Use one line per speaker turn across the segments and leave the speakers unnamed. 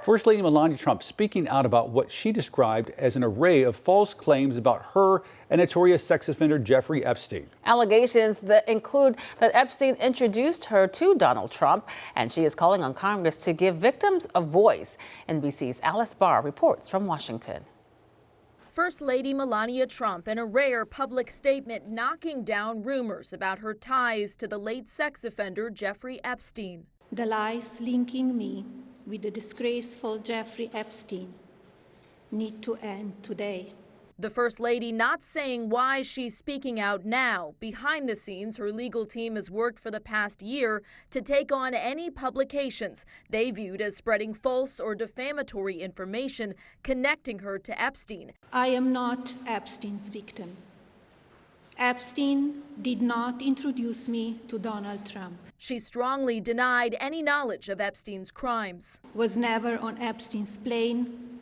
First Lady Melania Trump speaking out about what she described as an array of false claims about her and notorious sex offender Jeffrey Epstein.
Allegations that include that Epstein introduced her to Donald Trump, and she is calling on Congress to give victims a voice. NBC's Alice Barr reports from Washington.
First Lady Melania Trump in a rare public statement knocking down rumors about her ties to the late sex offender Jeffrey Epstein.
The lies linking me with the disgraceful Jeffrey Epstein need to end today.
The First Lady not saying why she's speaking out now. Behind the scenes, her legal team has worked for the past year to take on any publications they viewed as spreading false or defamatory information connecting her to Epstein.
I am not Epstein's victim. Epstein did not introduce me to Donald Trump.
She strongly denied any knowledge of Epstein's crimes.
Was never on Epstein's plane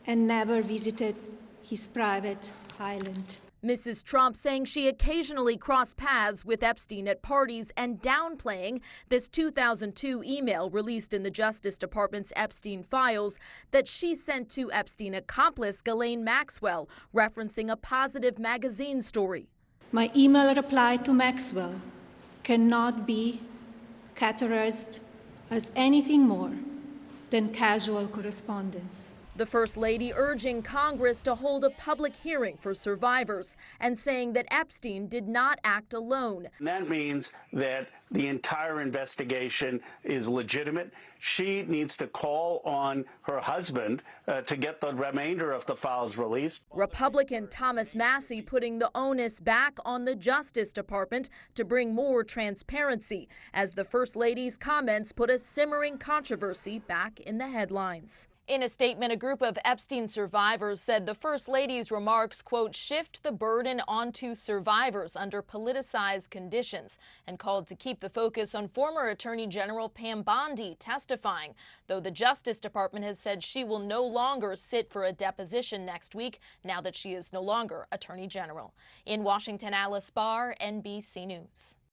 and never visited his private island.
Mrs. Trump saying she occasionally crossed paths with Epstein at parties and downplaying this 2002 email released in the Justice Department's Epstein files that she sent to Epstein accomplice Ghislaine Maxwell, referencing a positive magazine story.
My email reply to Maxwell cannot be categorized as anything more than casual correspondence.
The First Lady urging Congress to hold a public hearing for survivors and saying that Epstein did not act alone.
That means that the entire investigation is legitimate. She needs to call on her husband to get the remainder of the files released.
Republican Thomas Massie putting the onus back on the Justice Department to bring more transparency as the First Lady's comments put a simmering controversy back in the headlines. In a statement, a group of Epstein survivors said the First Lady's remarks, quote, shift the burden onto survivors under politicized conditions, and called to keep the focus on former Attorney General Pam Bondi testifying, though the Justice Department has said she will no longer sit for a deposition next week now that she is no longer Attorney General. In Washington, Alice Barr, NBC News.